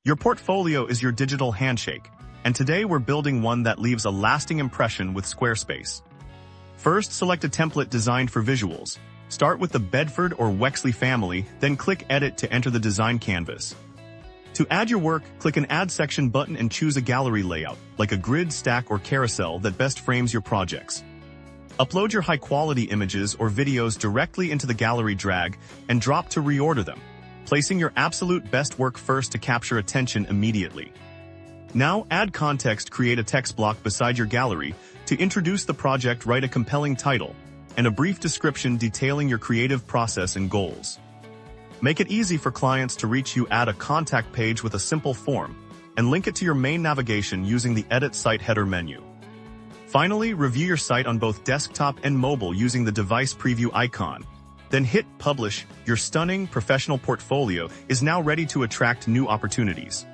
Your portfolio is your digital handshake, and today we're building one that leaves a lasting impression with Squarespace. First, select a template designed for visuals. Start with the Bedford or Wexley family, then click Edit to enter the design canvas. To add your work, click an Add Section button and choose a gallery layout, like a grid, stack, or carousel that best frames your projects. Upload your high-quality images or videos directly into the gallery, drag and drop to reorder them, placing your absolute best work first to capture attention immediately. Now, add context. Create a text block beside your gallery. To introduce the project, write a compelling title and a brief description detailing your creative process and goals. Make it easy for clients to reach you. Add a contact page with a simple form and link it to your main navigation using the Edit Site header menu. Finally, review your site on both desktop and mobile using the device preview icon. Then hit Publish. Your stunning, professional portfolio is now ready to attract new opportunities.